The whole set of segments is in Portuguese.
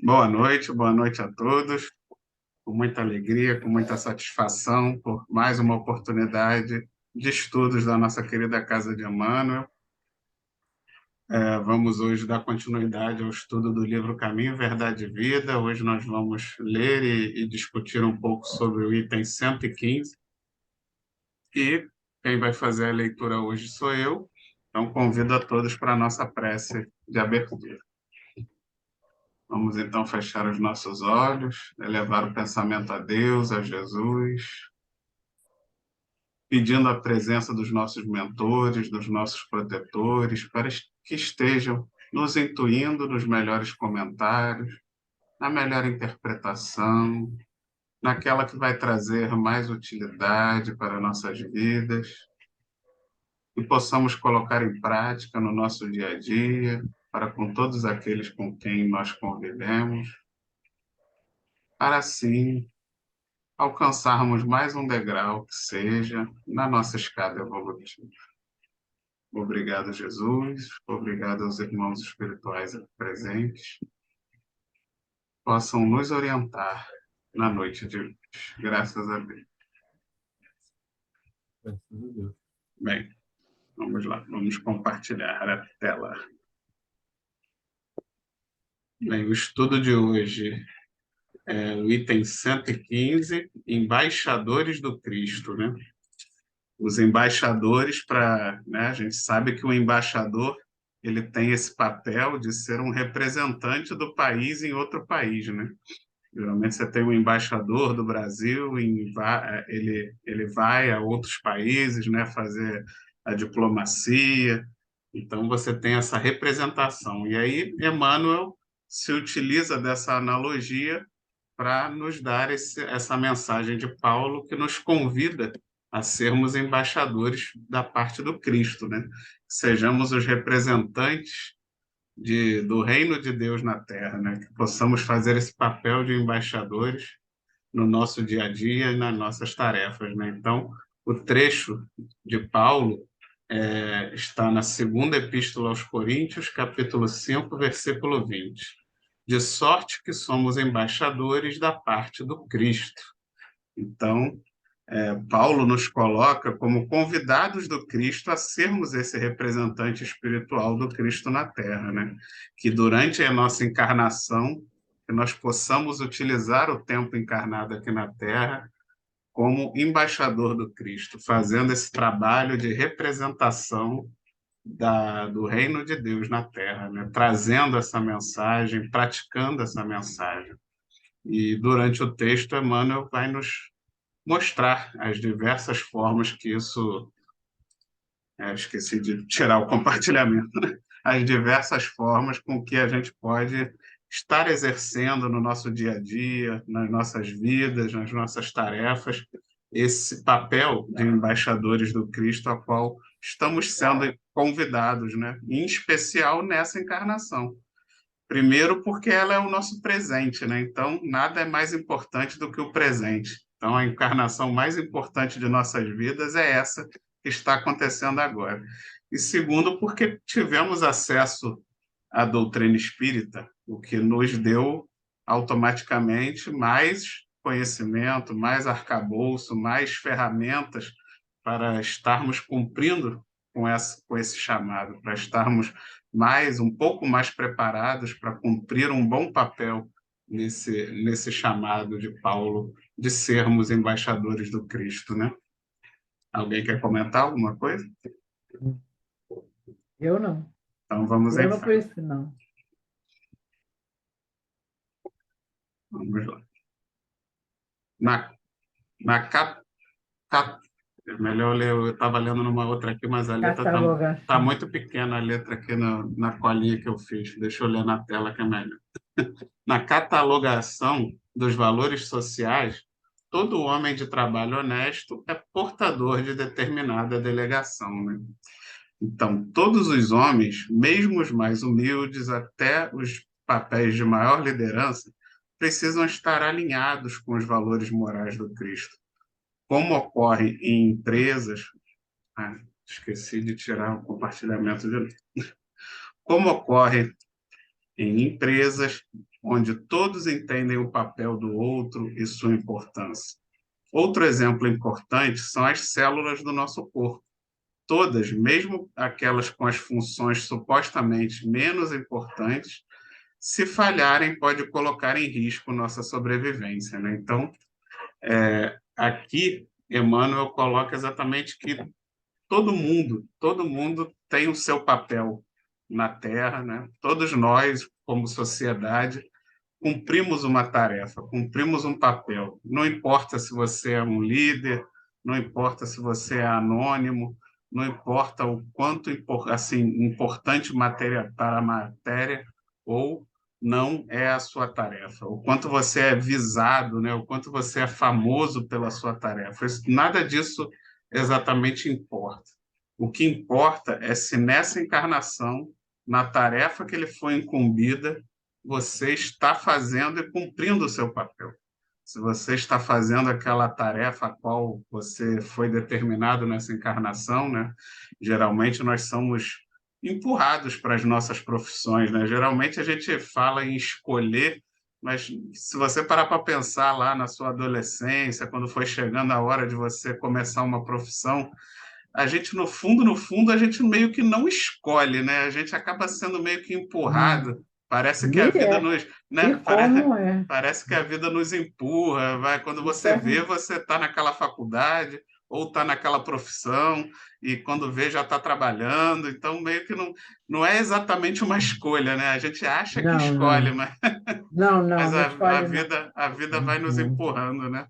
Boa noite a todos. Com muita alegria, com muita satisfação por mais uma oportunidade de estudos da nossa querida Casa de Emmanuel. Vamos hoje dar continuidade ao estudo do livro Caminho, Verdade e Vida. Hoje nós vamos ler e discutir um pouco sobre o item 115. E quem vai fazer a leitura hoje sou eu. Então convido a todos para a nossa prece de abertura. Vamos então fechar os nossos olhos, elevar o pensamento a Deus, a Jesus, pedindo a presença dos nossos mentores, dos nossos protetores, para que estejam nos intuindo nos melhores comentários, na melhor interpretação, naquela que vai trazer mais utilidade para nossas vidas, e possamos colocar em prática no nosso dia a dia, para com todos aqueles com quem nós convivemos, para assim alcançarmos mais um degrau que seja na nossa escada evolutiva. Obrigado, Jesus. Obrigado aos irmãos espirituais aqui presentes. Possam nos orientar na noite de hoje. Graças a Deus. Graças a Deus. Bem, vamos lá. Vamos compartilhar a tela. Bem, o estudo de hoje é o item 115, Embaixadores do Cristo, né? Os embaixadores né, a gente sabe que o embaixador ele tem esse papel de ser um representante do país em outro país, né? Geralmente você tem um embaixador do Brasil, ele vai a outros países, né, fazer a diplomacia. Então você tem essa representação. E aí Emmanuel se utiliza dessa analogia para nos dar essa mensagem de Paulo que nos convida a sermos embaixadores da parte do Cristo, né? Sejamos os representantes do reino de Deus na Terra, né? Que possamos fazer esse papel de embaixadores no nosso dia a dia e nas nossas tarefas, né? Então, o trecho de Paulo está na segunda epístola aos Coríntios, capítulo 5, versículo 20. De sorte que somos embaixadores da parte do Cristo. Então, Paulo nos coloca como convidados do Cristo a sermos esse representante espiritual do Cristo na Terra, né? Que durante a nossa encarnação, que nós possamos utilizar o tempo encarnado aqui na Terra como embaixador do Cristo, fazendo esse trabalho de representação do reino de Deus na Terra, né? Trazendo essa mensagem, praticando essa mensagem. E durante o texto, Emmanuel vai nos mostrar as diversas formas que isso. Esqueci de tirar o compartilhamento, né? As diversas formas com que a gente pode estar exercendo no nosso dia a dia, nas nossas vidas, nas nossas tarefas, esse papel de embaixadores do Cristo a qual estamos sendo convidados, né? Em especial nessa encarnação. Primeiro, porque ela é o nosso presente, né? Então, nada é mais importante do que o presente. Então, a encarnação mais importante de nossas vidas é essa que está acontecendo agora. E segundo, porque tivemos acesso à doutrina espírita, o que nos deu automaticamente mais conhecimento, mais arcabouço, mais ferramentas para estarmos cumprindo com esse chamado, para estarmos um pouco mais preparados para cumprir um bom papel nesse chamado de Paulo de sermos embaixadores do Cristo, né? Alguém quer comentar alguma coisa? Eu não. Então vamos Eu em não frente. conheço, não. Vamos lá. Na, na cap, cap, é melhor ler, eu estava lendo numa outra aqui, mas a letra tá Catalogação. muito pequena, a letra aqui na colinha que eu fiz. Deixa eu ler na tela que é melhor. Na catalogação dos valores sociais, todo homem de trabalho honesto é portador de determinada delegação, né? Então, todos os homens, mesmo os mais humildes, até os papéis de maior liderança, precisam estar alinhados com os valores morais do Cristo. Como ocorre em empresas. Ah, esqueci de tirar o compartilhamento de. Como ocorre em empresas, onde todos entendem o papel do outro e sua importância. Outro exemplo importante são as células do nosso corpo. Todas, mesmo aquelas com as funções supostamente menos importantes, se falharem, pode colocar em risco nossa sobrevivência, né? Então, aqui, Emmanuel coloca exatamente que todo mundo tem o seu papel na Terra, né? Todos nós, como sociedade, cumprimos uma tarefa, cumprimos um papel. Não importa se você é um líder, não importa se você é anônimo, não importa o quanto assim, importante matéria para a matéria ou não é a sua tarefa, o quanto você é visado, né? O quanto você é famoso pela sua tarefa. Nada disso exatamente importa. O que importa é se nessa encarnação, na tarefa que ele foi incumbida, você está fazendo e cumprindo o seu papel. Se você está fazendo aquela tarefa a qual você foi determinado nessa encarnação, né? Geralmente nós somos empurrados para as nossas profissões, né? Geralmente a gente fala em escolher, mas se você parar para pensar lá na sua adolescência, quando foi chegando a hora de você começar uma profissão, a gente, no fundo, a gente meio que não escolhe, né? A gente acaba sendo meio que Hum. empurrado. Parece que a E vida é. nos, E né? como é? Parece que a vida nos empurra. Vai, quando Isso você é. vê, você está naquela faculdade ou está naquela profissão e quando vê já está trabalhando. Então, meio que não é exatamente uma escolha, né? A gente acha que Não, escolhe, não. mas, Não, não, não escolhe, não. a vida vai nos Uhum. empurrando, né?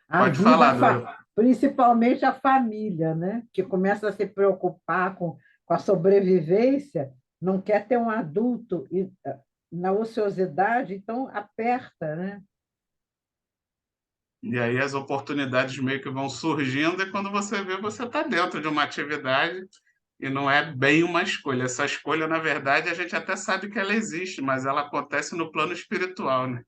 A Pode vida, falar, Dora. principalmente a família, né? Que começa a se preocupar com a sobrevivência, não quer ter um adulto na ociosidade, então aperta, né? E aí as oportunidades meio que vão surgindo, e quando você vê, você está dentro de uma atividade e não é bem uma escolha. Essa escolha, na verdade, a gente até sabe que ela existe, mas ela acontece no plano espiritual, né?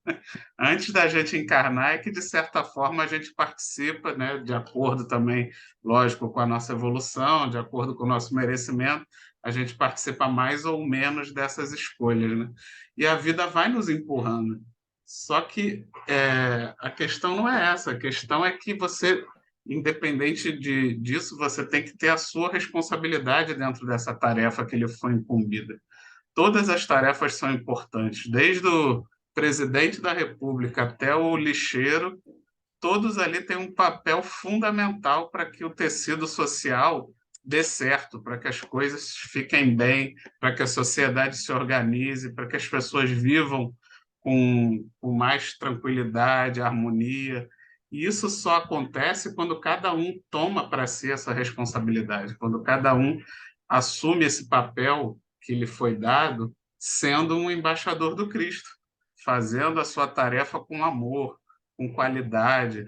Antes da gente encarnar, é que, de certa forma, a gente participa, né? De acordo também, lógico, com a nossa evolução, de acordo com o nosso merecimento, a gente participa mais ou menos dessas escolhas, né? E a vida vai nos empurrando. Só que a questão não é essa, a questão é que você, independente disso, você tem que ter a sua responsabilidade dentro dessa tarefa que lhe foi incumbida. Todas as tarefas são importantes, desde o presidente da República até o lixeiro, todos ali têm um papel fundamental para que o tecido social dê certo, para que as coisas fiquem bem, para que a sociedade se organize, para que as pessoas vivam com mais tranquilidade, harmonia. E isso só acontece quando cada um toma para si essa responsabilidade, quando cada um assume esse papel que lhe foi dado, sendo um embaixador do Cristo, fazendo a sua tarefa com amor, com qualidade,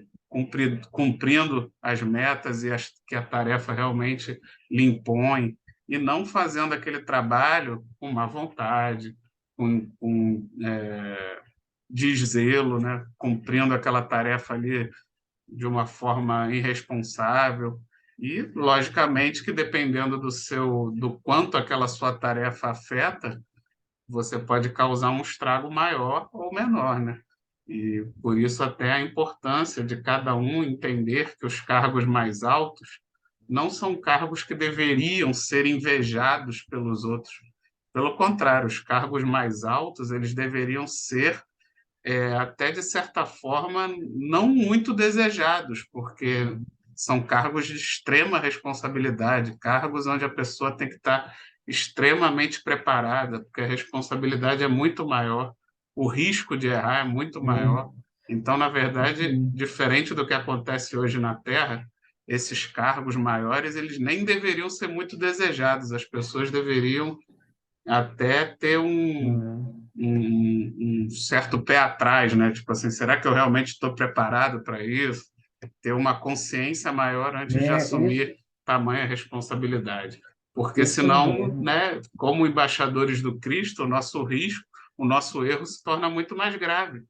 cumprindo as metas que a tarefa realmente lhe impõe, e não fazendo aquele trabalho com má vontade, com deszelo, né? Cumprindo aquela tarefa ali de uma forma irresponsável. E, logicamente, que dependendo do quanto aquela sua tarefa afeta, você pode causar um estrago maior ou menor, né? E por isso até a importância de cada um entender que os cargos mais altos não são cargos que deveriam ser invejados pelos outros. Pelo contrário, os cargos mais altos eles deveriam ser até de certa forma não muito desejados, porque são cargos de extrema responsabilidade, cargos onde a pessoa tem que estar extremamente preparada, porque a responsabilidade é muito maior, o risco de errar é muito maior. É. Então, na verdade, Sim. diferente do que acontece hoje na Terra, esses cargos maiores, eles nem deveriam ser muito desejados, as pessoas deveriam até ter um certo pé atrás, né? Tipo assim, será que eu realmente estou preparado para isso? Ter uma consciência maior antes de É, isso, assumir tamanha responsabilidade. Porque isso senão, mesmo. né, como embaixadores do Cristo, o nosso risco, o nosso erro se torna muito mais grave,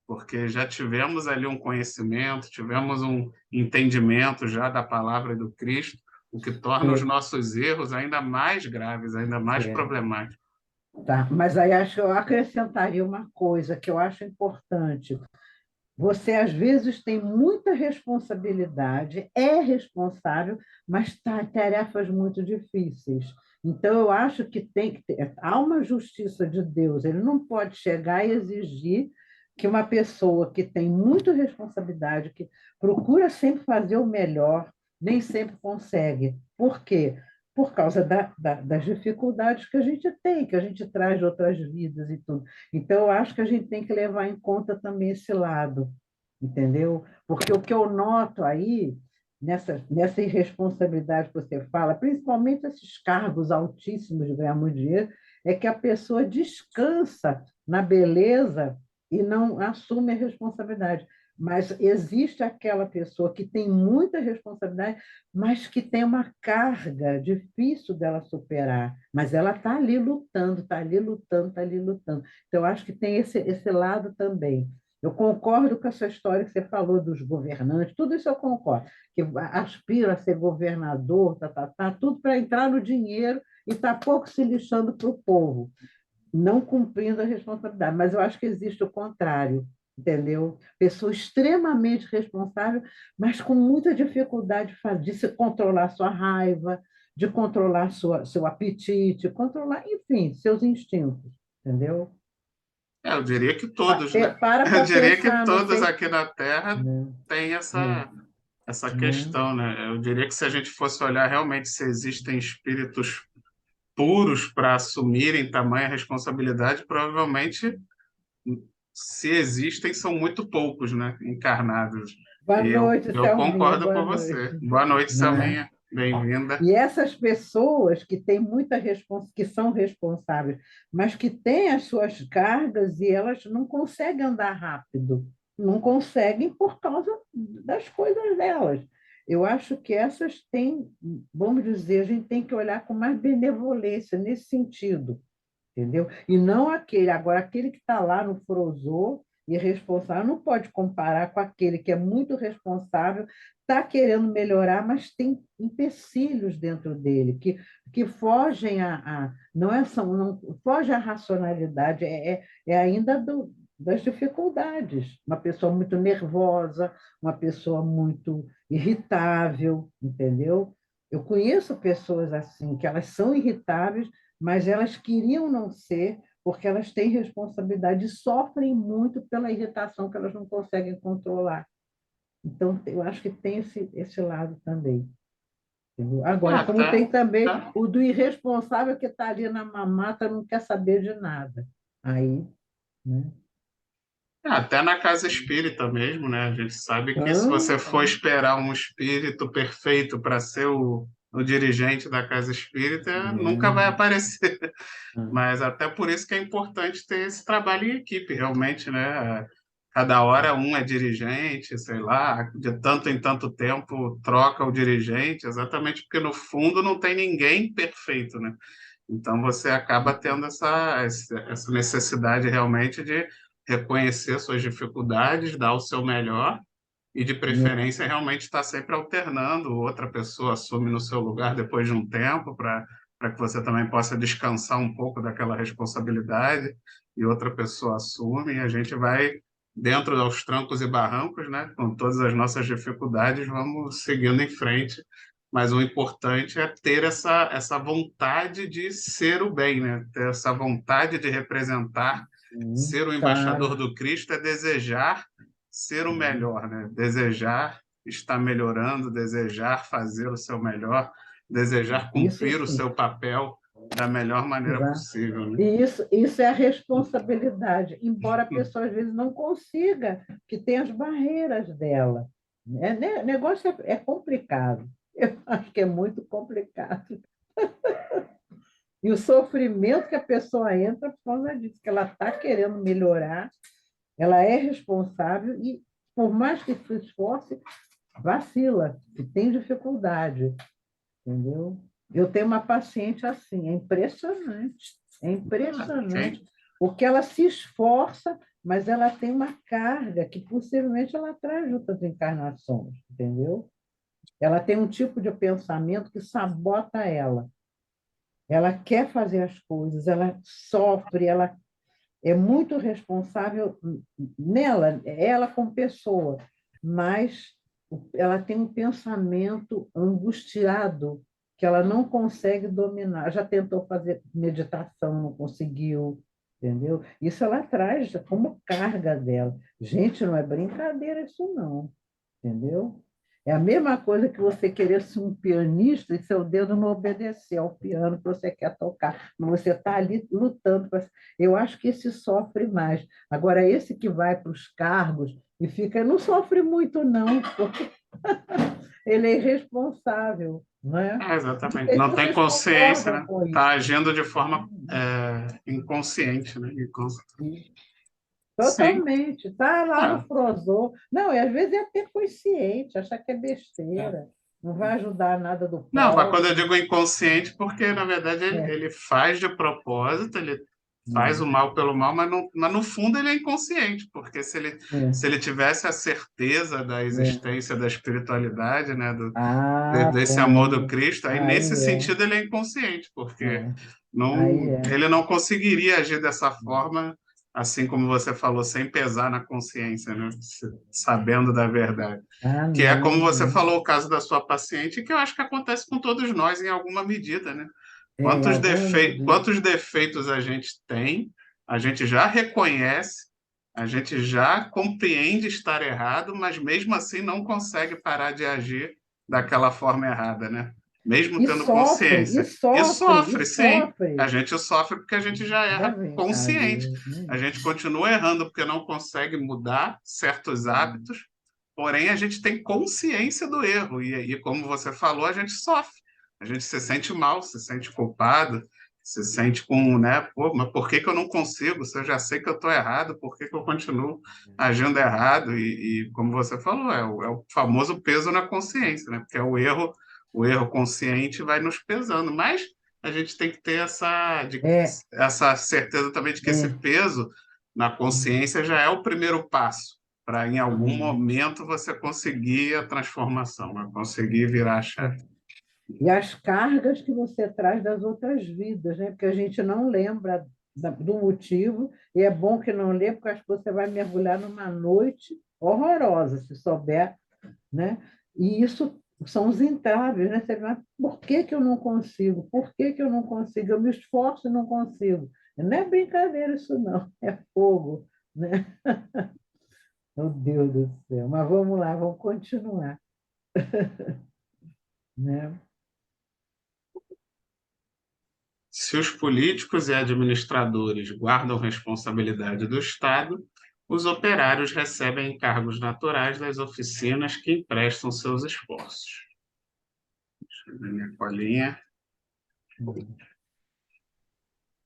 porque já tivemos ali um conhecimento, tivemos um entendimento já da palavra do Cristo, o que torna os É, nossos erros ainda mais graves, ainda mais é. problemáticos. Tá, mas aí acho que eu acrescentaria uma coisa que eu acho importante. Você, às vezes, tem muita responsabilidade, é responsável, mas tá tarefas muito difíceis. Então, eu acho que tem que ter, há uma justiça de Deus, ele não pode chegar e exigir que uma pessoa que tem muita responsabilidade, que procura sempre fazer o melhor, nem sempre consegue. Por quê? Por causa das dificuldades que a gente tem, que a gente traz de outras vidas e tudo. Então, eu acho que a gente tem que levar em conta também esse lado, entendeu? Porque o que eu noto aí, nessa irresponsabilidade que você fala, principalmente esses cargos altíssimos de ganhar muito dinheiro, é que a pessoa descansa na beleza e não assume a responsabilidade. Mas existe aquela pessoa que tem muita responsabilidade, mas que tem uma carga difícil dela superar. Mas ela está ali lutando, está ali lutando, está ali lutando. Então, eu acho que tem esse lado também. Eu concordo com essa história que você falou dos governantes, tudo isso eu concordo, que aspira a ser governador, tudo para entrar no dinheiro e está pouco se lixando para o povo, não cumprindo a responsabilidade. Mas eu acho que existe o contrário, entendeu? Pessoa extremamente responsável, mas com muita dificuldade de se controlar sua raiva, de controlar seu apetite, controlar, enfim, seus instintos, entendeu? Eu diria que todos, né? Eu Para diria que pensar, não todos sei. aqui na Terra Não, têm não, essa não. questão, né? Eu diria que se a gente fosse olhar realmente se existem espíritos puros para assumirem tamanha responsabilidade, provavelmente, se existem, são muito poucos, né? Encarnados. Boa E eu, noite, eu Selminha, concordo boa com você. noite. Boa noite, Né? Saminha. Bem-vinda. E essas pessoas que têm que são responsáveis, mas que têm as suas cargas e elas não conseguem andar rápido, não conseguem por causa das coisas delas. Eu acho que essas têm, vamos dizer, a gente tem que olhar com mais benevolência nesse sentido, entendeu? E não aquele. Agora, aquele que está lá no Frozô, irresponsável, não pode comparar com aquele que é muito responsável, está querendo melhorar, mas tem empecilhos dentro dele, que fogem não é são, não, foge à racionalidade, é ainda das dificuldades. Uma pessoa muito nervosa, uma pessoa muito irritável, entendeu? Eu conheço pessoas assim, que elas são irritáveis, mas elas queriam não ser, porque elas têm responsabilidade e sofrem muito pela irritação que elas não conseguem controlar. Então, eu acho que tem esse lado também. Entendeu? Agora, como Até, tem também até, o do irresponsável que está ali na mamata, não quer saber de nada. Aí, né? até na casa espírita mesmo, né? A gente sabe que se Ah, você for esperar um espírito perfeito para ser o dirigente da casa espírita, nunca vai não, aparecer. não. Mas até por isso que é importante ter esse trabalho em equipe, realmente, né? Cada hora um é dirigente, sei lá, de tanto em tanto tempo troca o dirigente, exatamente porque no fundo não tem ninguém perfeito, né? Então você acaba tendo essa necessidade realmente de reconhecer suas dificuldades, dar o seu melhor e, de preferência, realmente estar sempre alternando. Outra pessoa assume no seu lugar depois de um tempo, para que você também possa descansar um pouco daquela responsabilidade, e outra pessoa assume, e a gente vai, dentro dos trancos e barrancos, né, com todas as nossas dificuldades, vamos seguindo em frente. Mas o importante é ter essa vontade de ser o bem, né? Ter essa vontade de representar, ser o embaixador Claro. do Cristo é desejar ser o melhor, né? Desejar estar melhorando, desejar fazer o seu melhor, desejar Isso cumprir o sim. seu papel da melhor maneira Exato. possível, né? E isso é a responsabilidade, embora a pessoa às vezes não consiga, que tem as barreiras dela. Né? O negócio é complicado. Eu acho que é muito complicado. E o sofrimento que a pessoa entra por causa disso, que ela está querendo melhorar, ela é responsável e, por mais que se esforce, vacila, e tem dificuldade, entendeu? Eu tenho uma paciente assim, é impressionante, é Quem, impressionante, porque ela se esforça, mas ela tem uma carga que possivelmente ela traz de outras encarnações, entendeu? Ela tem um tipo de pensamento que sabota ela. Ela quer fazer as coisas, ela sofre, ela é muito responsável nela, ela como pessoa, mas ela tem um pensamento angustiado que ela não consegue dominar. Já tentou fazer meditação, não conseguiu, entendeu? Isso ela traz como carga dela. Gente, não é brincadeira isso não, entendeu? É a mesma coisa que você querer ser um pianista e seu dedo não obedecer ao piano que você quer tocar, mas você está ali lutando. Eu acho que esse sofre mais. Agora, esse que vai para os cargos e fica, não sofre muito, não, porque ele é irresponsável, não é? Não Exatamente. sei se Não tem vocês consciência, concordam né? com Está isso. agindo de forma inconsciente, né? Sim. Totalmente. Está lá no É. frozô. Não, e às vezes é até consciente, achar que é besteira. Não vai ajudar nada do Não, mas quando eu próximo. digo inconsciente, porque na verdade É, ele faz de propósito, ele faz o mal pelo mal, mas no fundo ele é inconsciente, porque é, se ele tivesse a certeza da é. existência da espiritualidade, né, Ah, desse amor do pronto. Cristo, aí nesse Aí é, sentido ele é inconsciente, porque é. Aí não, é. ele não conseguiria agir dessa forma, assim como você falou, sem pesar na consciência, né, sabendo da verdade. Ah, Que é como não, você não. falou, o caso da sua paciente, que eu acho que acontece com todos nós em alguma medida, né? É, em alguma medida. Quantos defeitos a gente tem, a gente já reconhece, a gente já compreende estar errado, mas mesmo assim não consegue parar de agir daquela forma errada, né? Mesmo E tendo sofre, e consciência. E sofre, e sofre, sim. A sofre. gente sofre porque a gente já Não é erra consciente. brincadeira, A né? gente continua errando porque não consegue mudar certos hábitos. Porém, a gente tem consciência do erro, e aí, como você falou, a gente sofre, a gente se sente mal, se sente culpado, se sente com, né, pô, mas por que que eu não consigo? Se eu já sei que eu estou errado, por que que eu continuo agindo errado? Como você falou, é o famoso peso na consciência, né? Porque o erro consciente vai nos pesando, mas a gente tem que ter É, essa certeza também de que esse é. peso na consciência já é o primeiro passo para em algum momento você conseguir a transformação, né? Conseguir virar a chave. É. E as cargas que você traz das outras vidas, né? Porque a gente não lembra do motivo, e é bom que não lê, porque acho que você vai mergulhar numa noite horrorosa, se souber, né? E isso são os entraves, né? Você vai, por que que eu não consigo? Por que que eu não consigo? Eu me esforço e não consigo. Não é brincadeira isso, não, é fogo, né? Meu Deus do céu. Mas vamos lá, vamos continuar, né? Se os políticos e administradores guardam responsabilidade do Estado, os operários recebem encargos naturais das oficinas que emprestam seus esforços. Deixa eu ver minha colinha.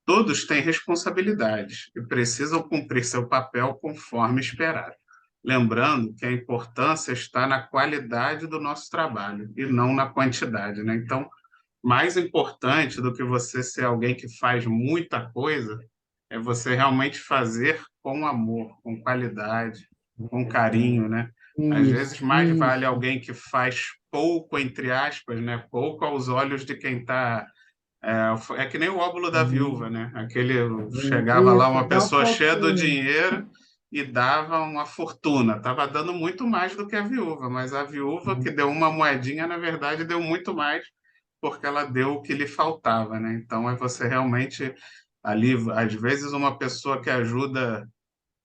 Todos têm responsabilidades e precisam cumprir seu papel conforme esperado. Lembrando que a importância está na qualidade do nosso trabalho e não na quantidade, né? Então, mais importante do que você ser alguém que faz muita coisa é você realmente fazer com amor, com qualidade, com carinho, né? Às vezes Isso, mais vale isso. alguém que faz pouco, entre aspas, né? Pouco aos olhos de quem está é que nem o óbolo da viúva, né? Aquele chegava lá Isso, uma dá um pessoa cheia do pouquinho. dinheiro e dava uma fortuna. Estava dando muito mais do que a viúva, mas a viúva que deu uma moedinha, na verdade, deu muito mais porque ela deu o que lhe faltava, né? Então é você realmente ali, às vezes uma pessoa que ajuda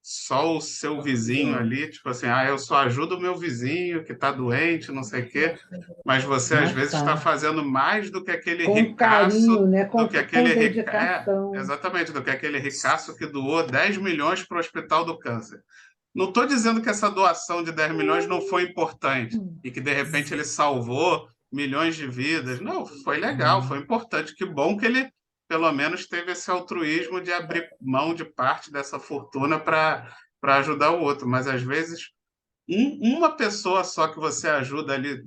só o seu vizinho ali, tipo assim, ah, eu só ajudo o meu vizinho que está doente, não sei o quê, mas você às Mas vezes está tá. fazendo mais do que aquele Com ricaço, carinho, né? do que Com aquele dedicação. exatamente, do que aquele ricaço que doou 10 milhões para o Hospital do Câncer. Não estou dizendo que essa doação de 10 milhões não foi importante e que de repente ele salvou milhões de vidas. Não, foi legal, foi importante. Que bom que ele pelo menos teve esse altruísmo de abrir mão de parte dessa fortuna para ajudar o outro. Mas às vezes uma pessoa só que você ajuda ali,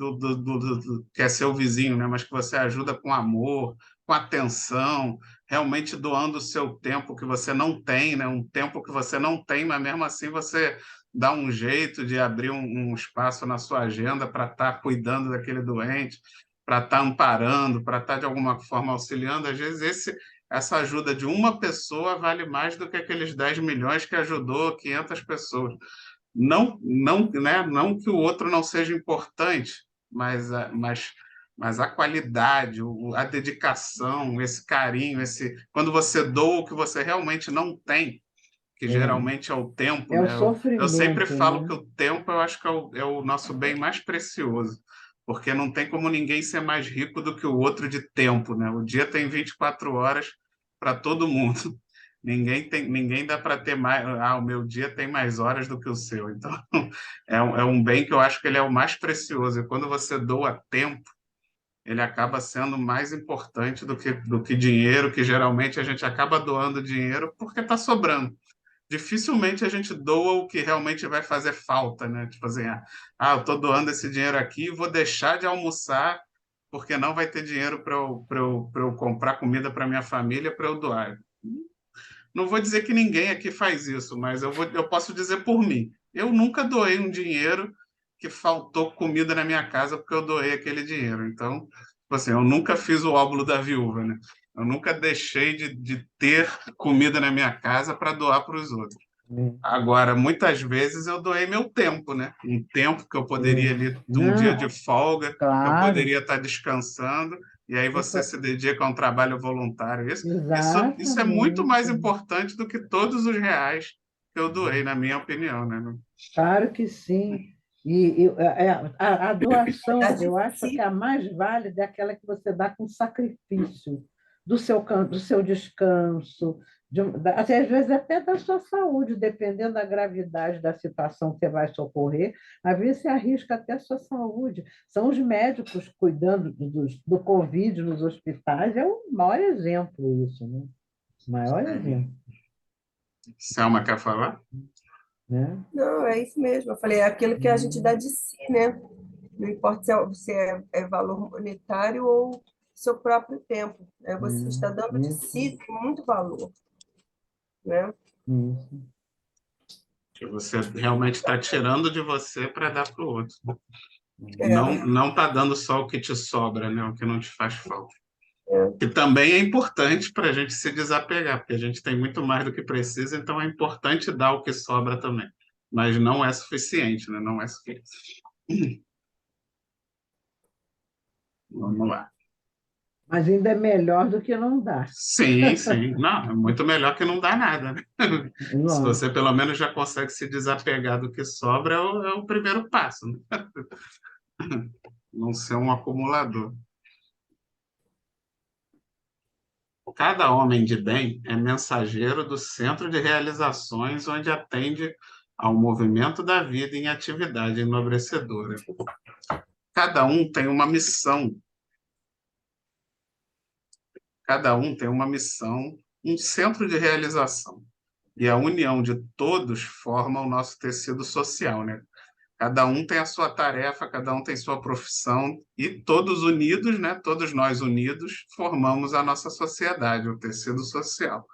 que é seu vizinho, né? Mas que você ajuda com amor, com atenção, realmente doando o seu tempo que você não tem, né? Um tempo que você não tem, mas mesmo assim você dá um jeito de abrir um espaço na sua agenda para estar cuidando daquele doente. para estar amparando, para estar de alguma forma auxiliando, às vezes essa ajuda de uma pessoa vale mais do que aqueles 10 milhões que ajudou 500 pessoas. Não, não, né? Não que o outro não seja importante, mas a qualidade, a dedicação, esse carinho, quando você doa o que você realmente não tem, que É, geralmente é o tempo, é o né? Eu sempre sofrimento, falo né? que o tempo eu acho que é o nosso bem mais precioso, porque não tem como ninguém ser mais rico do que o outro de tempo, né? O dia tem 24 horas para todo mundo. Ninguém dá para ter mais. Ah, o meu dia tem mais horas do que o seu. Então, é um bem que eu acho que ele é o mais precioso. E quando você doa tempo, ele acaba sendo mais importante do que dinheiro, que geralmente a gente acaba doando dinheiro porque está sobrando. Dificilmente a gente doa o que realmente vai fazer falta, né? Tipo assim, eu estou doando esse dinheiro aqui e vou deixar de almoçar porque não vai ter dinheiro para eu comprar comida para minha família para eu doar. Não vou dizer que ninguém aqui faz isso, mas eu posso dizer por mim. Eu nunca doei um dinheiro que faltou comida na minha casa porque eu doei aquele dinheiro. Então, tipo assim, eu nunca fiz o óbolo da viúva, né? Eu nunca deixei de ter comida na minha casa para doar para os outros. Agora, muitas vezes eu doei meu tempo, né? Um tempo que eu poderia É. ali, um dia de Não, folga, que eu claro, poderia estar descansando, e aí você isso, se dedica a um trabalho voluntário. Isso é muito mais exatamente. importante do que todos os reais que eu doei, na minha opinião, né? Claro que sim. A doação, Verdade, eu acho que sim. a mais válida é aquela que você dá com sacrifício do seu descanso, assim, às vezes até da sua saúde, dependendo da gravidade da situação que você vai socorrer, às vezes você arrisca até a sua saúde. São os médicos cuidando do Covid nos hospitais, é o maior exemplo isso, né? O maior exemplo, Selma quer falar? né? Não, é isso mesmo. Eu falei, é aquilo que a gente dá de si, né? Não importa se é valor monetário ou seu próprio tempo. É, você está dando de si, Isso, tem muito valor, né? isso. Que você realmente está tirando de você para dar para o outro. É, Não está dando só o que te sobra, né? O que não te faz falta. é, Que também é importante para a gente se desapegar, porque a gente tem muito mais do que precisa, então é importante dar o que sobra também. Mas não é suficiente, né? Não é suficiente. Vamos lá. Mas ainda é melhor do que não dar. Sim, sim. Não, é muito melhor que não dar nada, né? Se você Lógico. pelo menos já consegue se desapegar do que sobra, é o primeiro passo, né? Não ser um acumulador. Cada homem de bem é mensageiro do centro de realizações onde atende ao movimento da vida em atividade enobrecedora. Cada um tem uma missão, cada um tem uma missão, um centro de realização. E a união de todos forma o nosso tecido social, né? Cada um tem a sua tarefa, cada um tem sua profissão, e todos unidos, né? Todos nós unidos, formamos a nossa sociedade, o tecido social.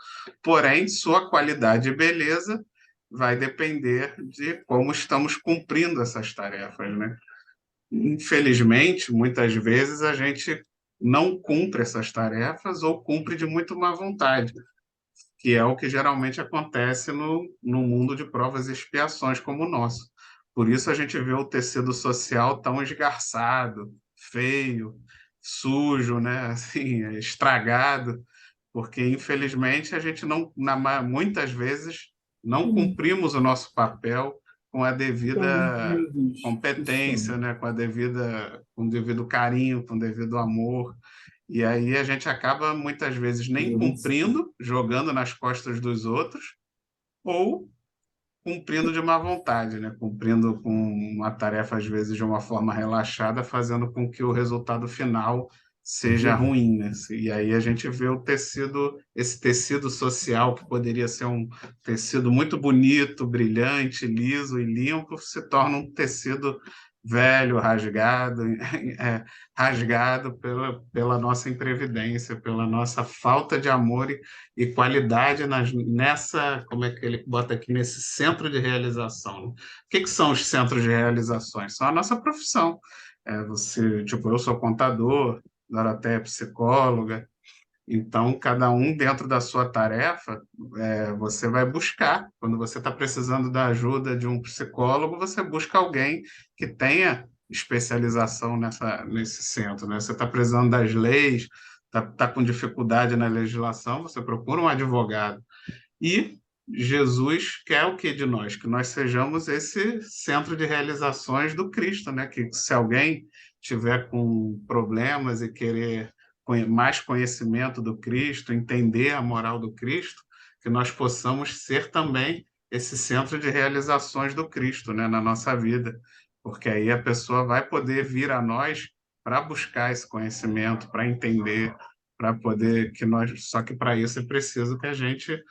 Porém, sua qualidade e beleza vai depender de como estamos cumprindo essas tarefas, né? Infelizmente, muitas vezes a gente não cumpre essas tarefas ou cumpre de muito má vontade, que é o que geralmente acontece no mundo de provas e expiações como o nosso. Por isso a gente vê o tecido social tão esgarçado, feio, sujo, né? Assim, estragado, porque infelizmente a gente não, muitas vezes, não cumprimos o nosso papel com a devida competência, né? Com o devido carinho, com o devido amor. E aí a gente acaba muitas vezes nem cumprindo, jogando nas costas dos outros, ou cumprindo de má vontade, né? Cumprindo com uma tarefa, às vezes, de uma forma relaxada, fazendo com que o resultado final seja ruim, né? E aí a gente vê esse tecido social, que poderia ser um tecido muito bonito, brilhante, liso e limpo, se torna um tecido velho, rasgado, rasgado pela nossa imprevidência, pela nossa falta de amor e qualidade como é que ele bota aqui, nesse centro de realização, né? O que são os centros de realizações? São a nossa profissão. Você, tipo, eu sou contador, Doroteia é psicóloga, então cada um dentro da sua tarefa, você vai buscar. Quando você está precisando da ajuda de um psicólogo, você busca alguém que tenha especialização nesse centro, né? Você está precisando das leis, está com dificuldade na legislação, você procura um advogado. E Jesus quer o que de nós? Que nós sejamos esse centro de realizações do Cristo, né? Que se alguém tiver com problemas e querer mais conhecimento do Cristo, entender a moral do Cristo, que nós possamos ser também esse centro de realizações do Cristo, né, na nossa vida, porque aí a pessoa vai poder vir a nós para buscar esse conhecimento, para entender, para poder que nós, só que para isso é preciso que a gente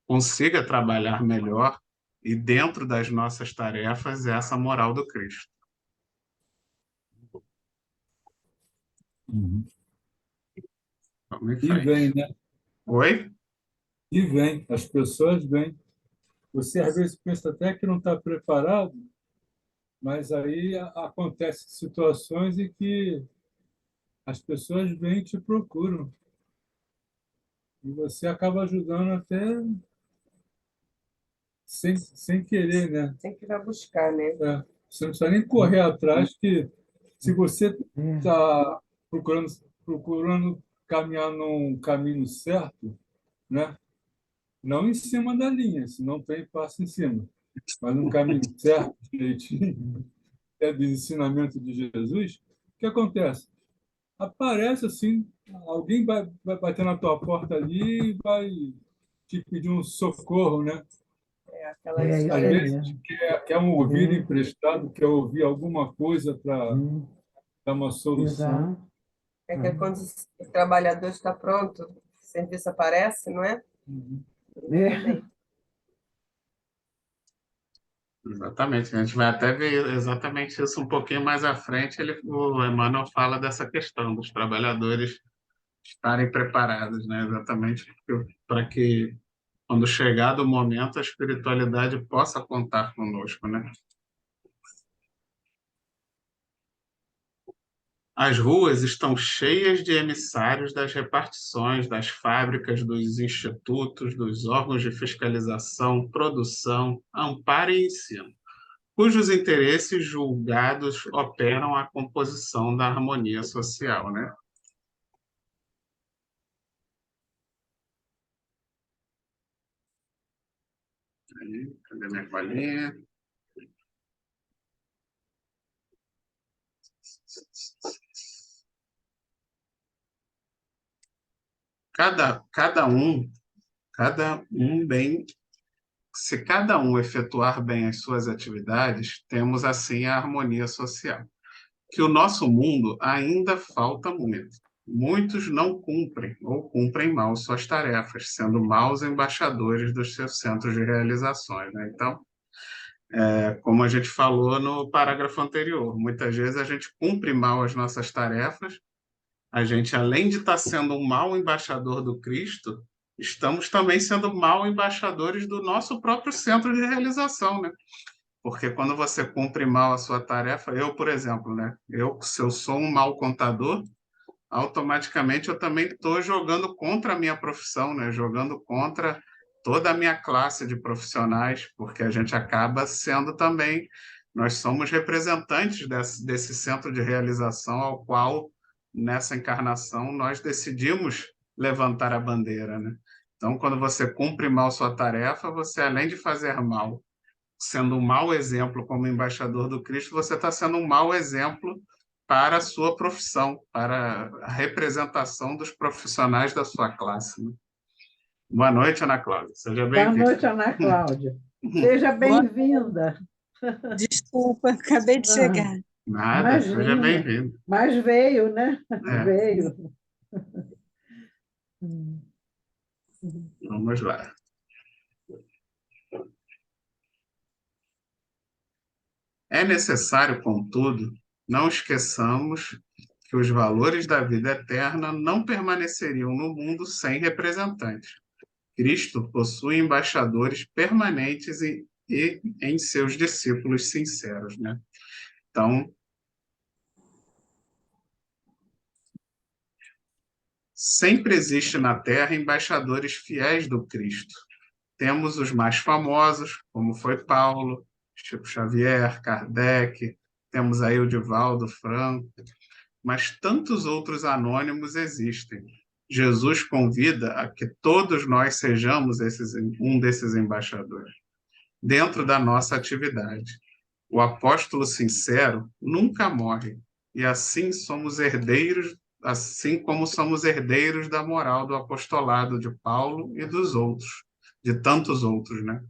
consiga trabalhar melhor e dentro das nossas tarefas essa moral do Cristo. Uhum. Vamos em E frente. vem, né? Oi? E vem, as pessoas vêm. Você às vezes pensa até que não está preparado, mas aí acontecem situações em que as pessoas vêm e te procuram. E você acaba ajudando até sem querer, né? Sempre vai buscar, né? Você não precisa nem correr atrás, que se você É. está procurando caminhar num caminho certo, né? Não em cima da linha, senão tem passo em cima, mas no caminho certo, direitinho, do ensinamento de Jesus, o que acontece? Aparece assim, alguém vai bater na tua porta ali e vai te pedir um socorro, né? É É aquelas Às isso aí vezes mesmo. quer um ouvido É, emprestado, quer ouvir alguma coisa para é, dar uma solução. exato. é que quando o trabalhador está pronto, o serviço aparece, não é? É. Exatamente. Exatamente. A gente vai até ver exatamente isso um pouquinho mais à frente. O Emmanuel fala dessa questão dos trabalhadores estarem preparados, né? Exatamente para que, quando chegar o momento, a espiritualidade possa contar conosco, né? As ruas estão cheias de emissários das repartições, das fábricas, dos institutos, dos órgãos de fiscalização, produção, amparo e ensino, cujos interesses julgados operam a composição da harmonia social, né? Aí, cadê minha colinha? Cada um bem, se cada um efetuar bem as suas atividades, temos assim a harmonia social. Que o nosso mundo ainda falta muito. Muitos não cumprem ou cumprem mal suas tarefas, sendo maus embaixadores dos seus centros de realizações, né? Então, como a gente falou no parágrafo anterior, muitas vezes a gente cumpre mal as nossas tarefas, a gente, além de estar sendo um mau embaixador do Cristo, estamos também sendo mau embaixadores do nosso próprio centro de realização, né? Porque quando você cumpre mal a sua tarefa, eu, por exemplo, né? Se eu sou um mau contador, automaticamente eu também estou jogando contra a minha profissão, né? Jogando contra toda a minha classe de profissionais, porque a gente acaba sendo também, nós somos representantes desse centro de realização ao qual, nessa encarnação, nós decidimos levantar a bandeira, né? Então, quando você cumpre mal sua tarefa, você, além de fazer mal, sendo um mau exemplo como embaixador do Cristo, você está sendo um mau exemplo para a sua profissão, para a representação dos profissionais da sua classe, né? Boa noite, Ana Cláudia. Seja Boa bem-vinda. noite, Ana Cláudia. Seja Boa, bem-vinda. desculpa, acabei de Ah, chegar. Nada, seja imagina. bem-vindo. Mas veio, né? É, Veio. Hum. vamos lá. É necessário, contudo, não esqueçamos que os valores da vida eterna não permaneceriam no mundo sem representantes. Cristo possui embaixadores permanentes e em seus discípulos sinceros, né? Então, sempre existe na Terra embaixadores fiéis do Cristo. Temos os mais famosos, como foi Paulo, Chico Xavier, Kardec, temos aí o Divaldo Franco, mas tantos outros anônimos existem. Jesus convida a que todos nós sejamos um desses embaixadores, dentro da nossa atividade. O apóstolo sincero nunca morre, e assim como somos herdeiros da moral do apostolado de Paulo e dos outros, de tantos outros, né?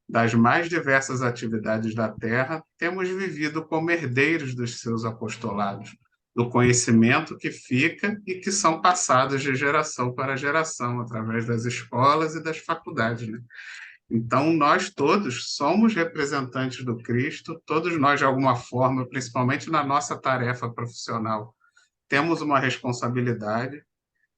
Das mais diversas atividades da terra, temos vivido como herdeiros dos seus apostolados, do conhecimento que fica e que são passados de geração para geração, através das escolas e das faculdades, né? Então, nós todos somos representantes do Cristo, todos nós, de alguma forma, principalmente na nossa tarefa profissional, temos uma responsabilidade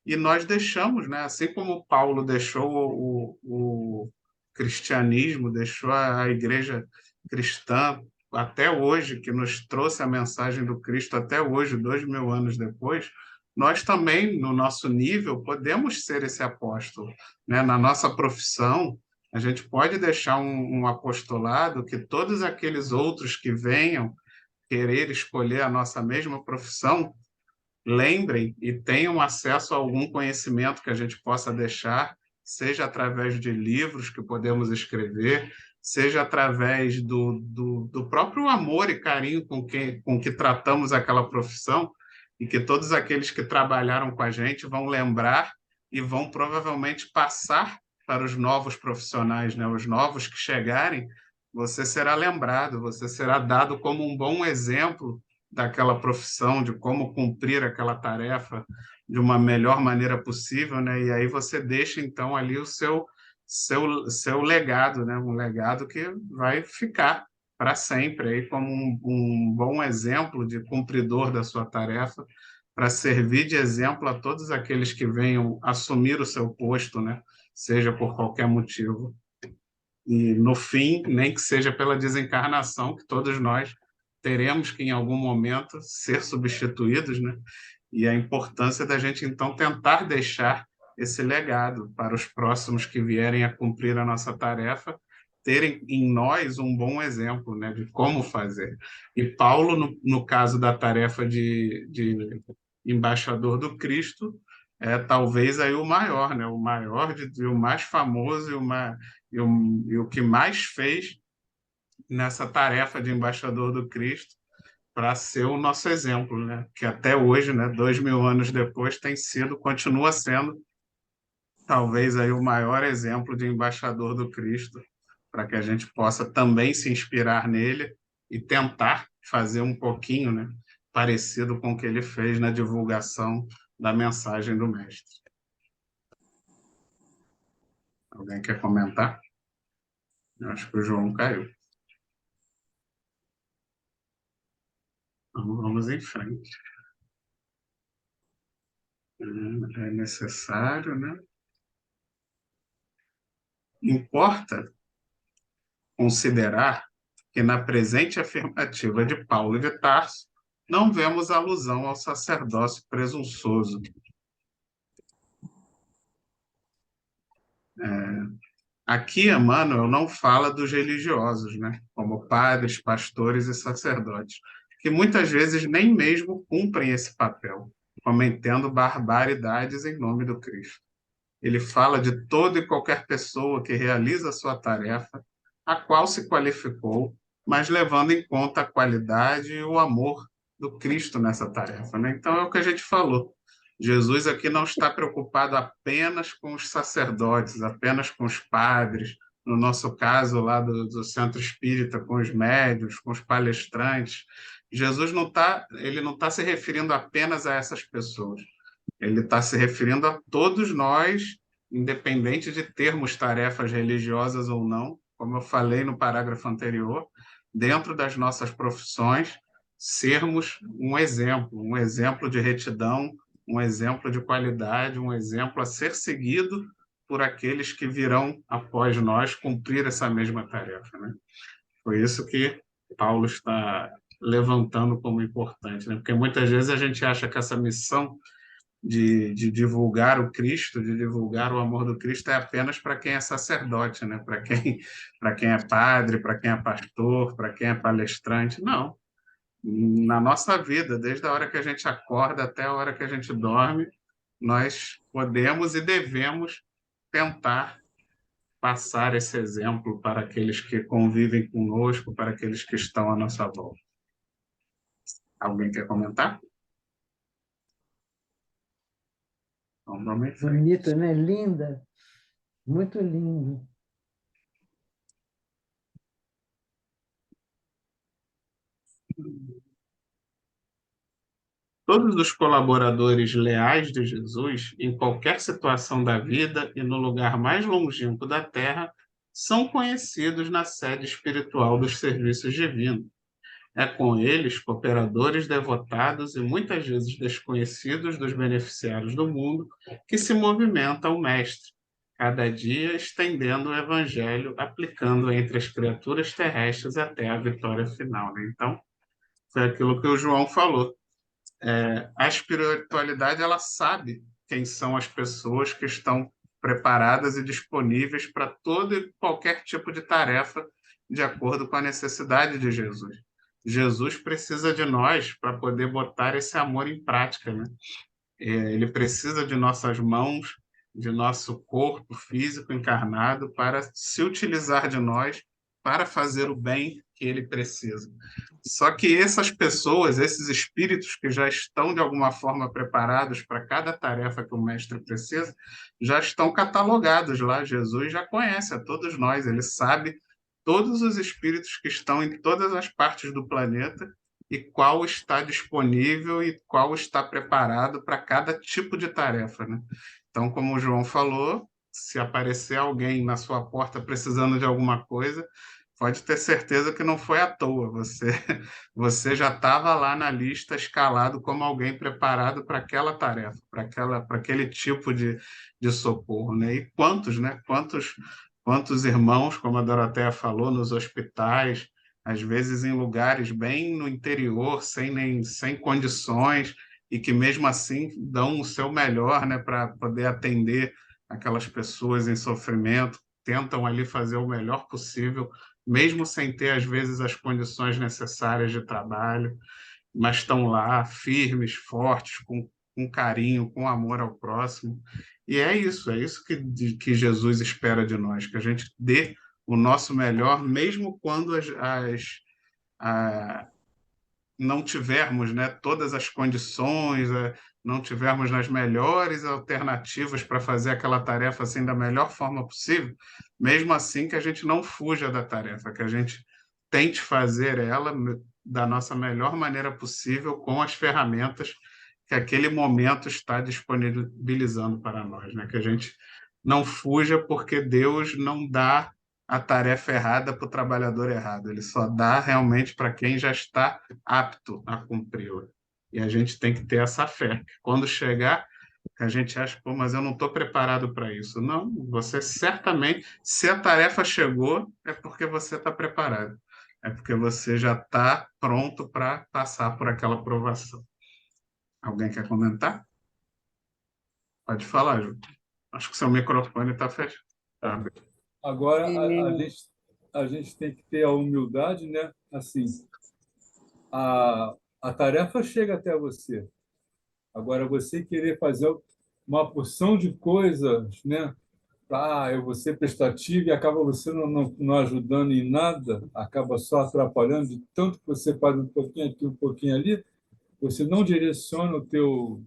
e nós deixamos, né? Assim como Paulo deixou o cristianismo, deixou a igreja cristã até hoje, que nos trouxe a mensagem do Cristo até hoje, 2000 anos depois, nós também, no nosso nível, podemos ser esse apóstolo, né? Na nossa profissão, a gente pode deixar um apostolado que todos aqueles outros que venham querer escolher a nossa mesma profissão lembrem e tenham acesso a algum conhecimento que a gente possa deixar, seja através de livros que podemos escrever, seja através do próprio amor e carinho com que tratamos aquela profissão, e que todos aqueles que trabalharam com a gente vão lembrar e vão provavelmente passar para os novos profissionais, né? Os novos que chegarem, você será lembrado, você será dado como um bom exemplo daquela profissão, de como cumprir aquela tarefa de uma melhor maneira possível, né? E aí você deixa então ali o seu legado, né? Um legado que vai ficar para sempre aí como um bom exemplo de cumpridor da sua tarefa, para servir de exemplo a todos aqueles que venham assumir o seu posto, né? Seja por qualquer motivo. E, no fim, nem que seja pela desencarnação, que todos nós teremos que, em algum momento, ser substituídos, né? E a importância da gente, então, tentar deixar esse legado para os próximos que vierem a cumprir a nossa tarefa, terem em nós um bom exemplo, né, de como fazer. E Paulo, no caso da tarefa de embaixador do Cristo, é talvez aí o maior, né, o maior e o mais famoso e o que mais fez nessa tarefa de embaixador do Cristo, para ser o nosso exemplo, né? Que até hoje, né, 2000 anos depois, continua sendo talvez aí o maior exemplo de embaixador do Cristo, para que a gente possa também se inspirar nele e tentar fazer um pouquinho, né, parecido com o que ele fez na divulgação da mensagem do Mestre. Alguém quer comentar? Eu acho que o João caiu. Então, vamos em frente. É necessário, né? Importa considerar que na presente afirmativa de Paulo de Tarso não vemos alusão ao sacerdócio presunçoso. Aqui, Emmanuel não fala dos religiosos, né? Como padres, pastores e sacerdotes, que muitas vezes nem mesmo cumprem esse papel, cometendo barbaridades em nome do Cristo. Ele fala de toda e qualquer pessoa que realiza a sua tarefa, a qual se qualificou, mas levando em conta a qualidade e o amor do Cristo nessa tarefa, né? Então é o que a gente falou. Jesus aqui não está preocupado apenas com os sacerdotes, apenas com os padres, no nosso caso lá do Centro Espírita, com os médios, com os palestrantes. Jesus ele não está se referindo apenas a essas pessoas. Ele está se referindo a todos nós, independente de termos tarefas religiosas ou não, como eu falei no parágrafo anterior, dentro das nossas profissões, sermos um exemplo de retidão, um exemplo de qualidade, um exemplo a ser seguido por aqueles que virão após nós cumprir essa mesma tarefa, né? Foi isso que Paulo está levantando como importante, né? Porque muitas vezes a gente acha que essa missão de divulgar o Cristo, de divulgar o amor do Cristo, é apenas para quem é sacerdote, né? Para quem é padre, para quem é pastor, para quem é palestrante. Não. Na nossa vida, desde a hora que a gente acorda até a hora que a gente dorme, nós podemos e devemos tentar passar esse exemplo para aqueles que convivem conosco, para aqueles que estão à nossa volta. Alguém quer comentar? Então, vamos em frente. Bonito, né? Linda. Muito lindo. Todos os colaboradores leais de Jesus, em qualquer situação da vida e no lugar mais longínquo da terra, são conhecidos na sede espiritual dos serviços divinos. É com eles, cooperadores devotados e muitas vezes desconhecidos dos beneficiários do mundo, que se movimenta o Mestre, cada dia estendendo o Evangelho, aplicando entre as criaturas terrestres até a vitória final, né? Então, foi aquilo que o João falou. A espiritualidade, ela sabe quem são as pessoas que estão preparadas e disponíveis para todo e qualquer tipo de tarefa de acordo com a necessidade de Jesus. Jesus precisa de nós para poder botar esse amor em prática, né? Ele precisa de nossas mãos, de nosso corpo físico encarnado para se utilizar de nós para fazer o bem que ele precisa. Só que essas pessoas, esses espíritos que já estão de alguma forma preparados para cada tarefa que o mestre precisa, já estão catalogados lá. Jesus já conhece a todos nós, ele sabe todos os espíritos que estão em todas as partes do planeta e qual está disponível e qual está preparado para cada tipo de tarefa, né? Então, como o João falou, se aparecer alguém na sua porta precisando de alguma coisa, pode ter certeza que não foi à toa. Você já estava lá na lista escalado como alguém preparado para aquela tarefa, para aquele tipo de socorro, né? E quantos, né? Quantos irmãos, como a Doroteia falou, nos hospitais, às vezes em lugares bem no interior, sem condições, e que mesmo assim dão o seu melhor, né, para poder atender aquelas pessoas em sofrimento, tentam ali fazer o melhor possível, mesmo sem ter, às vezes, as condições necessárias de trabalho, mas estão lá, firmes, fortes, com carinho, com amor ao próximo. E é isso que Jesus espera de nós, que a gente dê o nosso melhor, mesmo quando a, não tivermos, né, todas as condições, não tivermos nas melhores alternativas para fazer aquela tarefa assim da melhor forma possível, mesmo assim que a gente não fuja da tarefa, que a gente tente fazer ela da nossa melhor maneira possível com as ferramentas que aquele momento está disponibilizando para nós, né? Que a gente não fuja porque Deus não dá a tarefa errada para o trabalhador errado, ele só dá realmente para quem já está apto a cumpri-la. E a gente tem que ter essa fé. Quando chegar, a gente acha, pô, mas eu não estou preparado para isso. Não, você certamente, se a tarefa chegou, é porque você está preparado. É porque você já está pronto para passar por aquela provação. Alguém quer comentar? Pode falar, Ju. Acho que seu microfone está fechado. Tá. Agora, a gente tem que ter a humildade, né? Assim, a tarefa chega até você. Agora, você querer fazer uma porção de coisas, né? Eu vou ser prestativo e acaba você não ajudando em nada, acaba só atrapalhando, de tanto que você faz um pouquinho aqui, um pouquinho ali, você não direciona o teu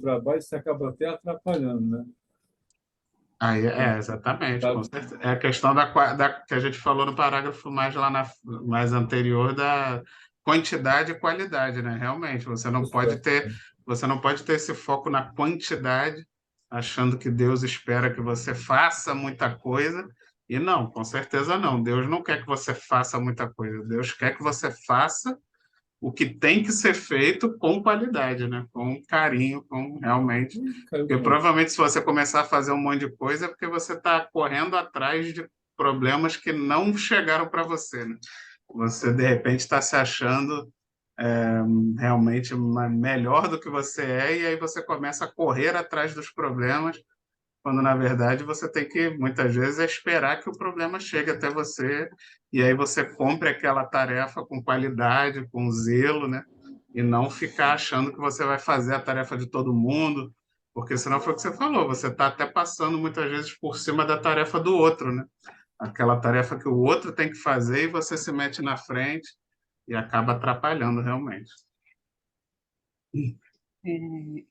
trabalho e você acaba até atrapalhando, né? Aí, exatamente, Tá? com certeza. É a questão que a gente falou no parágrafo mais anterior da quantidade e qualidade, né? Realmente, você não pode ter esse foco na quantidade, achando que Deus espera que você faça muita coisa, e não, com certeza não. Deus não quer que você faça muita coisa. Deus quer que você faça o que tem que ser feito com qualidade, né? Com carinho, com realmente. Caiu de Porque novo. provavelmente se você começar a fazer um monte de coisa é porque você está correndo atrás de problemas que não chegaram para você, né? Você de repente está se achando realmente melhor do que você é, e aí você começa a correr atrás dos problemas, quando na verdade você tem que, muitas vezes, esperar que o problema chegue até você, e aí você cumpre aquela tarefa com qualidade, com zelo, né? E não ficar achando que você vai fazer a tarefa de todo mundo, porque senão foi o que você falou, você está até passando muitas vezes por cima da tarefa do outro, né? Aquela tarefa que o outro tem que fazer e você se mete na frente e acaba atrapalhando realmente.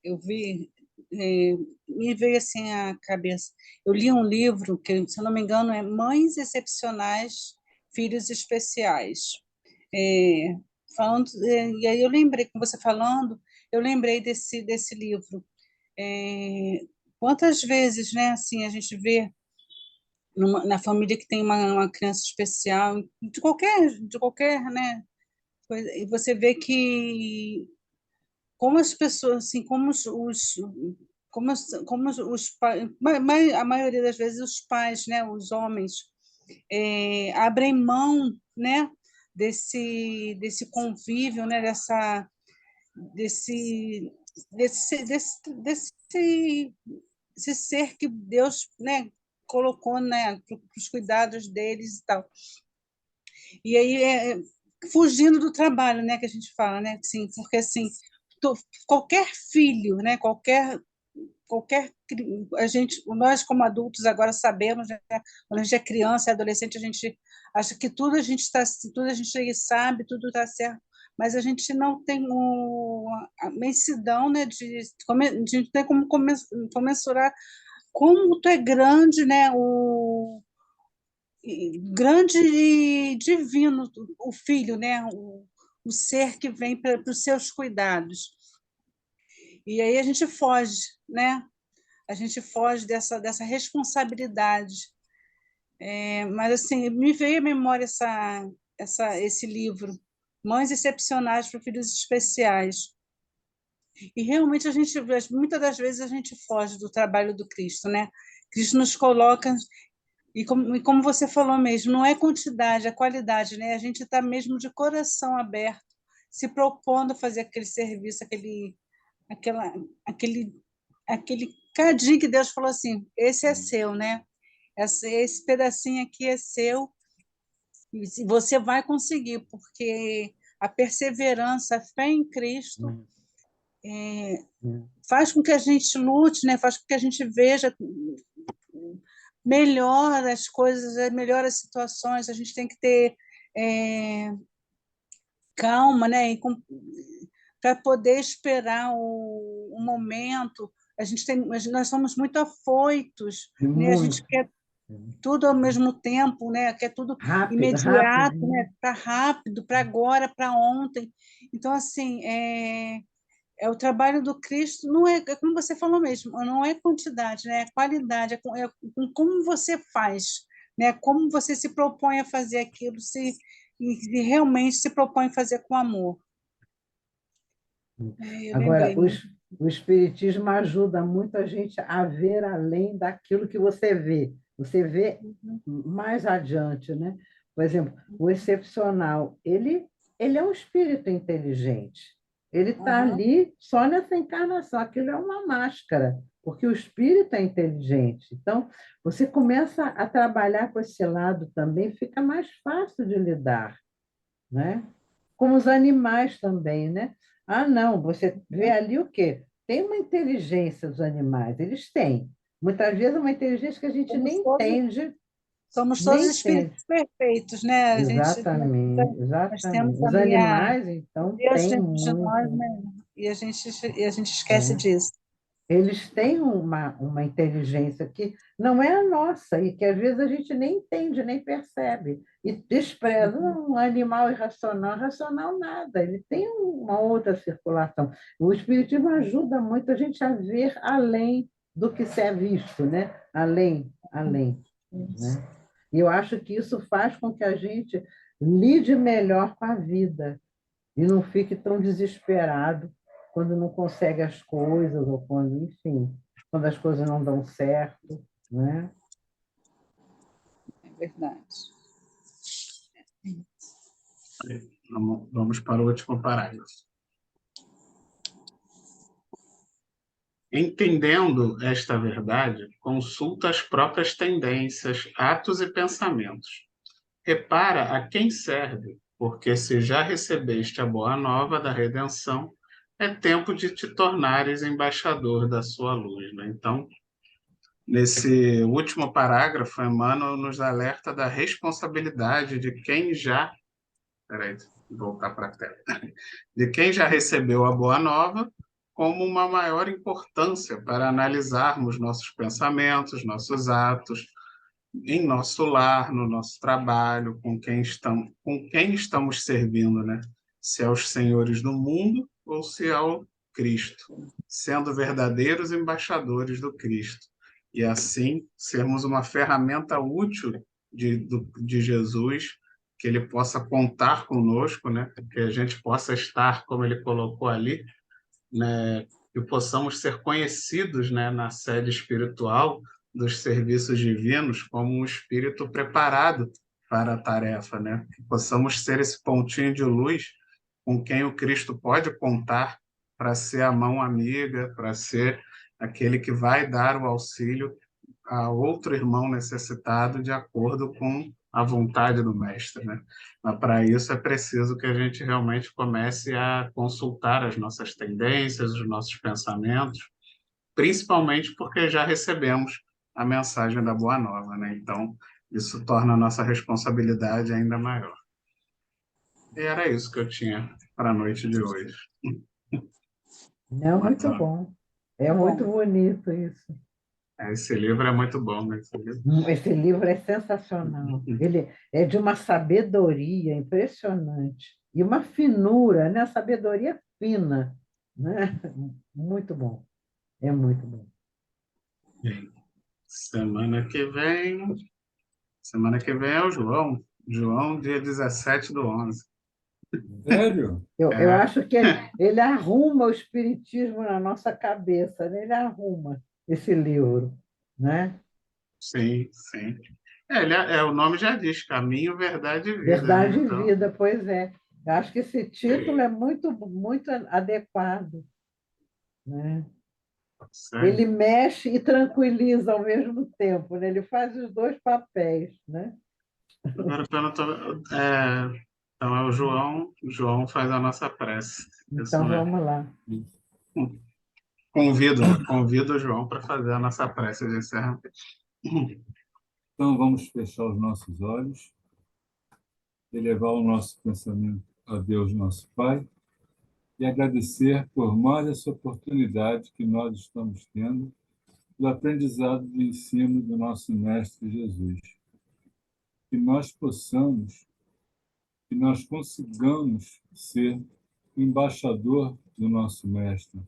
Eu vi, me veio assim à cabeça. Eu li um livro que, se eu não me engano, é Mães Excepcionais, Filhos Especiais. É, falando, e aí eu lembrei, com você falando, eu lembrei desse livro. É, quantas vezes, né, assim, a gente vê na família que tem uma criança especial, de qualquer, né, coisa, e você vê que como as pessoas, assim, como os pais, a maioria das vezes os pais, né, os homens, abrem mão, né, desse convívio, né, desse, desse ser que Deus, né, colocou, né, para os cuidados deles e tal. E aí fugindo do trabalho, né, que a gente fala, né, assim, porque assim qualquer filho, né, nós como adultos agora sabemos, né, quando a gente é criança, é adolescente, a gente acha que tudo a gente sabe, tudo está certo, mas a gente não tem a imensidão, né, a gente não tem como comensurar como tu é grande, né, grande e divino o filho, né, o ser que vem para os seus cuidados. E aí a gente foge, né? A gente foge dessa responsabilidade. Mas, assim, me veio à memória esse livro, Mães Excepcionais para Filhos Especiais. E realmente muitas das vezes a gente foge do trabalho do Cristo, né? Cristo nos coloca, e como você falou mesmo, não é quantidade, é qualidade, né? A gente está mesmo de coração aberto, se propondo a fazer aquele serviço, aquela, aquele, aquele cadinho que Deus falou assim, esse é seu, né? Esse pedacinho aqui é seu e você vai conseguir, porque a perseverança, a fé em Cristo faz com que a gente lute, né? Faz com que a gente veja melhor as coisas, melhor as situações. A gente tem que ter calma, né? Para poder esperar o momento. Nós somos muito afoitos, né? A gente Muito. quer tudo ao mesmo tempo, né? Quer tudo Rápido, imediato, rápido, né? né? Para rápido, para agora, para ontem. Então, assim, o trabalho do Cristo não é como você falou mesmo, não é quantidade, né? É qualidade, com como você faz, né? Como você se propõe a fazer aquilo, e realmente se propõe a fazer com amor. Eu Agora, lembrei. o Espiritismo ajuda muito a gente a ver além daquilo que você vê. Você vê mais adiante, né? Por exemplo, o excepcional, ele é um espírito inteligente. Ele está Aham. ali só nessa encarnação. Aquilo é uma máscara, porque o espírito é inteligente. Então, você começa a trabalhar com esse lado também, fica mais fácil de lidar, né? Como os animais também, né? Ah, não, você vê ali o quê? Tem uma inteligência dos animais, eles têm. Muitas vezes é uma inteligência que a gente Somos nem todos, entende, somos todos nem entende. espíritos perfeitos, né? A gente, Exatamente, nós temos exatamente. Os ali animais, o então, Deus têm dentro de nós, muito. né? E a gente esquece É. disso. Eles têm uma inteligência que não é a nossa e que às vezes a gente nem entende, nem percebe. E despreza um animal irracional, racional nada, ele tem uma outra circulação. O Espiritismo ajuda muito a gente a ver além do que se é visto, né? Além, né? E eu acho que isso faz com que a gente lide melhor com a vida e não fique tão desesperado quando não consegue as coisas, ou quando, enfim, quando as coisas não dão certo, né? É verdade. Vamos para o último parágrafo. Entendendo esta verdade, consulta as próprias tendências, atos e pensamentos. Repara a quem serve, porque se já recebeste a boa nova da redenção, é tempo de te tornares embaixador da sua luz, né? Então, nesse último parágrafo, Emmanuel nos alerta da responsabilidade de quem já... Peraí, vou voltar para a tela. De quem já recebeu a boa nova, como uma maior importância para analisarmos nossos pensamentos, nossos atos, em nosso lar, no nosso trabalho, com quem estamos servindo, né? Se aos senhores do mundo ou se ao Cristo, sendo verdadeiros embaixadores do Cristo. E assim sermos uma ferramenta útil de Jesus, que ele possa contar conosco, né? Que a gente possa estar, como ele colocou ali, né? Que possamos ser conhecidos, né, na sede espiritual dos serviços divinos como um espírito preparado para a tarefa, né? Que possamos ser esse pontinho de luz com quem o Cristo pode contar para ser a mão amiga, para ser aquele que vai dar o auxílio a outro irmão necessitado de acordo com a vontade do mestre, né? Mas para isso é preciso que a gente realmente comece a consultar as nossas tendências, os nossos pensamentos, principalmente porque já recebemos a mensagem da Boa Nova, né? Então, isso torna a nossa responsabilidade ainda maior. E era isso que eu tinha para a noite de hoje. Não, muito bom. É muito bonito isso. Esse livro é muito bom, né? Esse livro é sensacional. Ele é de uma sabedoria impressionante e uma finura, né? Sabedoria fina, né? Muito bom. É muito bom. Semana que vem é o João. João, dia 17/11. Sério? Eu acho que ele arruma o espiritismo na nossa cabeça, né? Ele arruma esse livro, né? Sim, sim. O nome já diz, Caminho, Verdade e Vida. Verdade Né? e Então, Vida, pois é. Eu acho que esse título é muito, muito adequado, né? Ele mexe e tranquiliza ao mesmo tempo, né? Ele faz os dois papéis, né? Agora, então é o João. O João faz a nossa prece. Isso Então mesmo. vamos lá. Convido o João para fazer a nossa prece de encerramento. Então, vamos fechar os nossos olhos, elevar o nosso pensamento a Deus, nosso Pai, e agradecer por mais essa oportunidade que nós estamos tendo do aprendizado do ensino do nosso Mestre Jesus. Que nós possamos, que nós consigamos ser embaixador do nosso Mestre,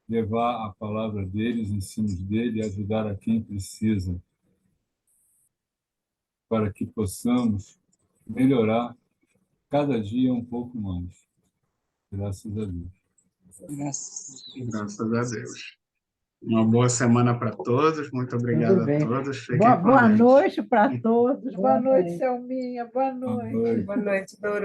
levar a palavra dele, os ensinos dele e ajudar a quem precisa, para que possamos melhorar cada dia um pouco mais. Graças a Deus. Graças a Deus. Uma boa semana para todos. Muito obrigado Tudo a bem. todos. Fiquem Boa com Deus. noite para todos. Boa noite, Selminha. Boa noite. Boa noite, Doro.